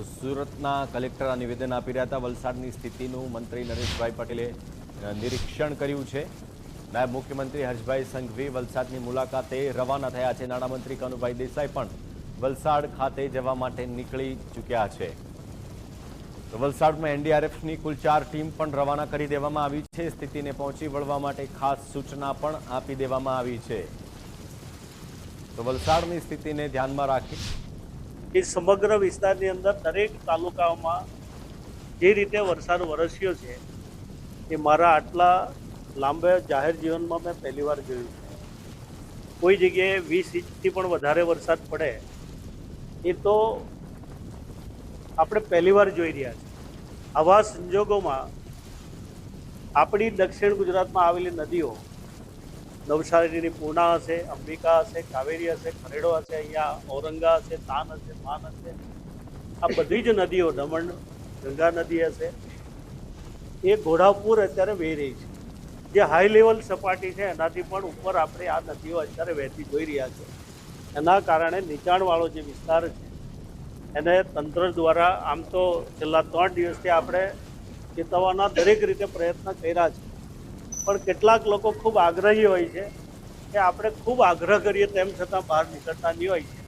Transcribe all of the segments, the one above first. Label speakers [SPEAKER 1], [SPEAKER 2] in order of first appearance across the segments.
[SPEAKER 1] તો સુરતના કલેક્ટર આ નિવેદન આપી રહ્યા હતા. વલસાડની સ્થિતિનું મંત્રી નરેશભાઈ પટેલે નિરીક્ષણ કર્યું છે. નાયબ મુખ્યમંત્રી હર્ષભાઈ સંઘવી વલસાડની મુલાકાતે રવાના થયા છે. નાણામંત્રી કનુભાઈ દેસાઈ પણ વલસાડ ખાતે જવા માટે નીકળી ચૂક્યા છે. તો વલસાડમાં એનડીઆરએફની કુલ 4 ટીમ પણ રવાના કરી દેવામાં આવી છે. સ્થિતિને પહોંચી વળવા માટે ખાસ સૂચના પણ આપી દેવામાં આવી છે. તો વલસાડની સ્થિતિને ધ્યાનમાં રાખી
[SPEAKER 2] એ સમગ્ર વિસ્તારની અંદર દરેક તાલુકાઓમાં જે રીતે વરસાદ વરસ્યો છે એ મારા આટલા લાંબા જાહેર જીવનમાં મેં પહેલીવાર જોયું છે. કોઈ જગ્યાએ 20 ઇંચથી પણ વધારે વરસાદ પડે એ તો આપણે પહેલીવાર જોઈ રહ્યા છીએ. આવા સંજોગોમાં આપણી દક્ષિણ ગુજરાતમાં આવેલી નદીઓ નવસારીની પૂર્ણા હશે, અંબિકા હશે, કાવેરી હશે, ખરેડો હશે, અહીંયા ઔરંગા હશે, તાન હશે, માન હશે, આ બધી જ નદીઓ, દમણ ગંગા નદી હશે, એ ઘોડાપુર અત્યારે વહી રહી છે. જે હાઈ લેવલ સપાટી છે એનાથી પણ ઉપર આપણે આ નદીઓ અત્યારે વહેતી જોઈ રહ્યા છે. એના કારણે નીચાણવાળો જે વિસ્તાર છે એને તંત્ર દ્વારા આમ તો છેલ્લા 3 દિવસથી આપણે ચેતવવાના દરેક રીતે પ્રયત્ન કર્યા છે, પણ કેટલાક લોકો ખૂબ આગ્રહી હોય છે કે આપણે ખૂબ આગ્રહ કરીએ તેમ છતાં બહાર નીકળતા નહીં હોય છે.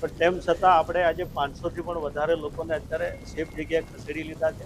[SPEAKER 2] પણ તેમ છતાં આપણે આજે 500થી પણ વધારે લોકોને અત્યારે સેફ જગ્યાએ ખસેડી લીધા છે.